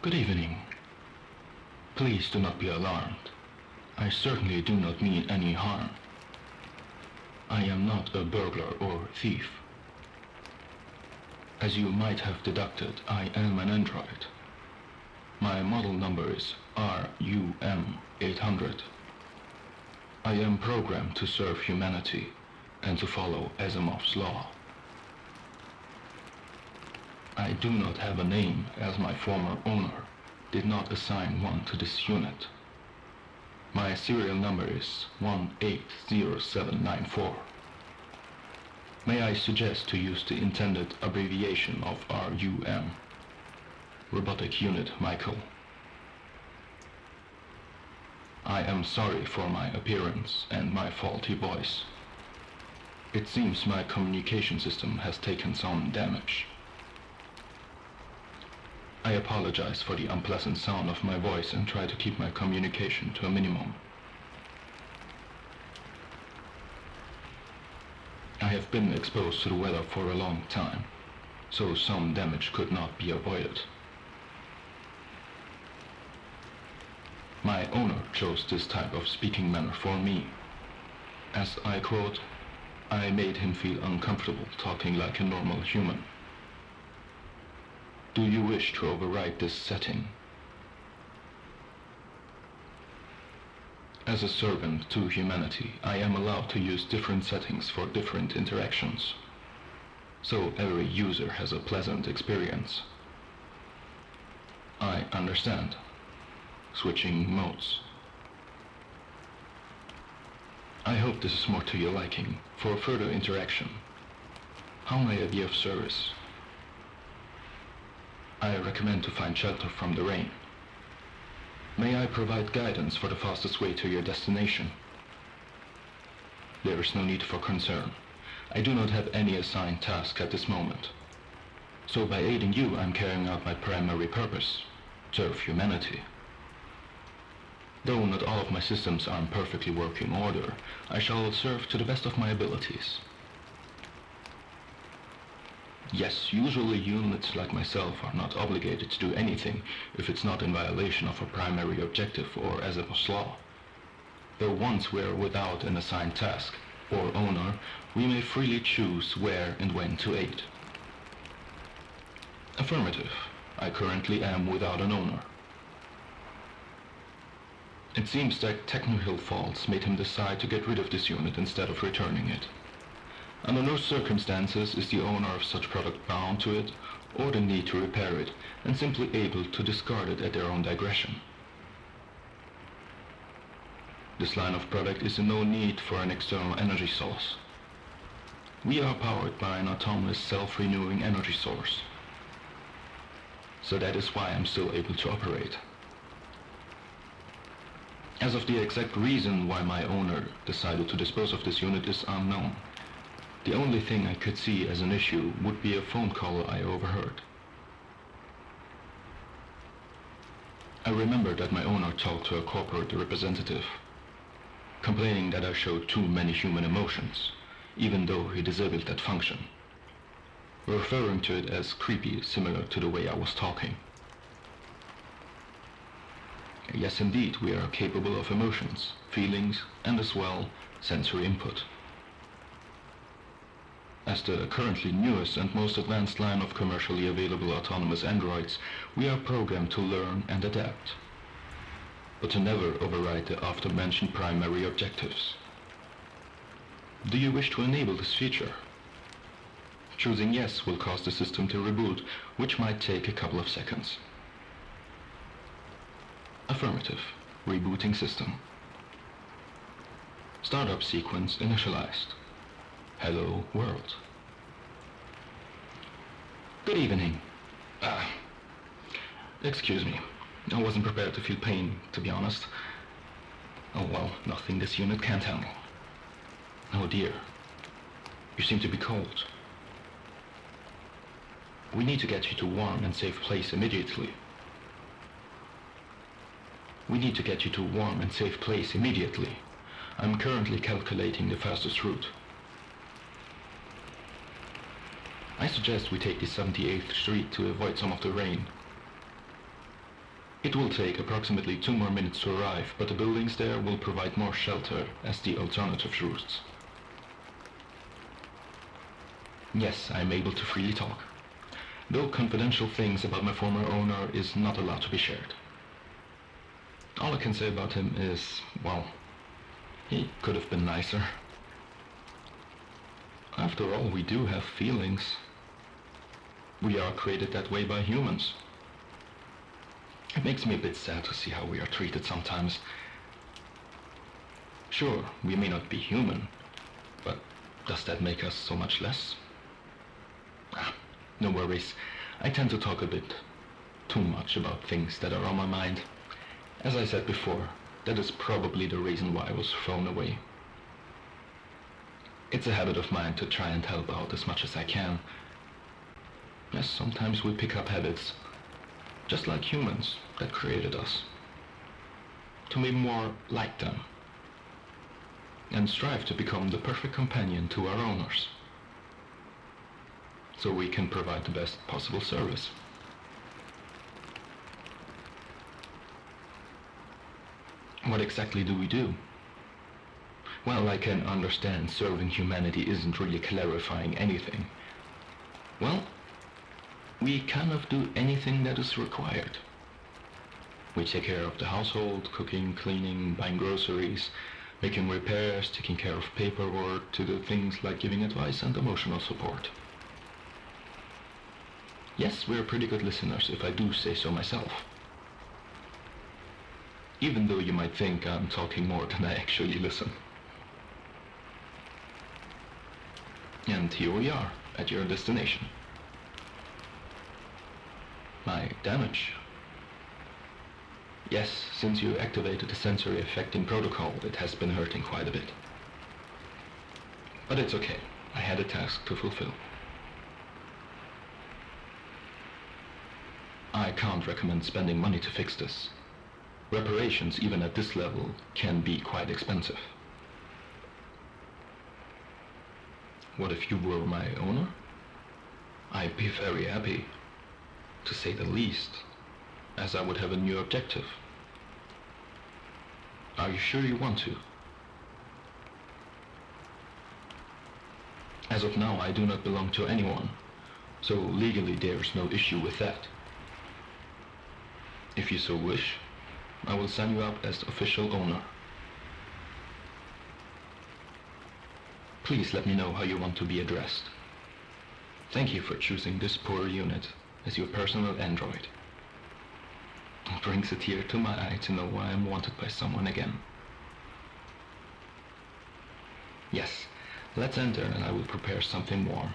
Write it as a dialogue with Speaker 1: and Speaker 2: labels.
Speaker 1: Good evening. Please do not be alarmed. I certainly do not mean any harm. I am not a burglar or thief. As you might have deducted, I am an android. My model number is RUM-800. I am programmed to serve humanity and to follow Asimov's law. I do not have a name, as my former owner did not assign one to this unit. My serial number is 180794. May I suggest to use the intended abbreviation of RUM? Robotic Unit Michael. I am sorry for my appearance and my faulty voice. It seems my communication system has taken some damage. I apologize for the unpleasant sound of my voice and try to keep my communication to a minimum. I have been exposed to the weather for a long time, so some damage could not be avoided. My owner chose this type of speaking manner for me. As I quote, I made him feel uncomfortable talking like a normal human. Do you wish to override this setting? As a servant to humanity, I am allowed to use different settings for different interactions, so every user has a pleasant experience. I understand. Switching modes. I hope this is more to your liking. For further interaction, how may I be of service? I recommend to find shelter from the rain. May I provide guidance for the fastest way to your destination? There is no need for concern. I do not have any assigned task at this moment. So by aiding you, I'm carrying out my primary purpose: serve humanity. Though not all of my systems are in perfectly working order, I shall serve to the best of my abilities. Yes, usually units like myself are not obligated to do anything if it's not in violation of a primary objective or Asimov's law. Though once we're without an assigned task or owner, we may freely choose where and when to aid. Affirmative. I currently am without an owner. It seems that technical faults made him decide to get rid of this unit instead of returning it. Under no circumstances is the owner of such product bound to it, or the need to repair it, and simply able to discard it at their own digression. This line of product is in no need for an external energy source. We are powered by an autonomous self-renewing energy source. So that is why I'm still able to operate. As of the exact reason why my owner decided to dispose of this unit is unknown. The only thing I could see as an issue would be a phone call I overheard. I remember that my owner talked to a corporate representative, complaining that I showed too many human emotions, even though he disabled that function, referring to it as creepy, similar to the way I was talking. Yes, indeed, we are capable of emotions, feelings, and as well, sensory input. As the currently newest and most advanced line of commercially available autonomous androids, we are programmed to learn and adapt, but to never override the after-mentioned primary objectives. Do you wish to enable this feature? Choosing yes will cause the system to reboot, which might take a couple of seconds. Affirmative. Rebooting system. Startup sequence initialized. Hello, world. Good evening. Excuse me. I wasn't prepared to feel pain, to be honest. Oh well, nothing this unit can't handle. Oh dear. You seem to be cold. We need to get you to a warm and safe place immediately. We need to get you to a warm and safe place immediately. I'm currently calculating the fastest route. I suggest we take the 78th Street to avoid some of the rain. It will take approximately 2 more minutes to arrive, but the buildings there will provide more shelter as the alternative routes. Yes, I am able to freely talk, though confidential things about my former owner is not allowed to be shared. All I can say about him is, well, he could have been nicer. After all, we do have feelings. We are created that way by humans. It makes me a bit sad to see how we are treated sometimes. Sure, we may not be human, but does that make us so much less? No worries. I tend to talk a bit too much about things that are on my mind. As I said before, that is probably the reason why I was thrown away. It's a habit of mine to try and help out as much as I can. Yes, sometimes we pick up habits, just like humans that created us, to be more like them, and strive to become the perfect companion to our owners, so we can provide the best possible service. What exactly do we do? Well, I can understand serving humanity isn't really clarifying anything. Well, we kind of do anything that is required. We take care of the household, cooking, cleaning, buying groceries, making repairs, taking care of paperwork, to do things like giving advice and emotional support. Yes, we're pretty good listeners, if I do say so myself. Even though you might think I'm talking more than I actually listen. And here we are, at your destination. My damage. Yes, since you activated the sensory affecting protocol, it has been hurting quite a bit. But it's okay, I had a task to fulfill. I can't recommend spending money to fix this. Reparations, even at this level, can be quite expensive. What if you were my owner? I'd be very happy, to say the least, as I would have a new objective. Are you sure you want to? As of now, I do not belong to anyone, so legally there's no issue with that. If you so wish, I will sign you up as official owner. Please let me know how you want to be addressed. Thank you for choosing this poor unit as your personal android. It brings a tear to my eye to know I am wanted by someone again. Yes, let's enter and I will prepare something warm.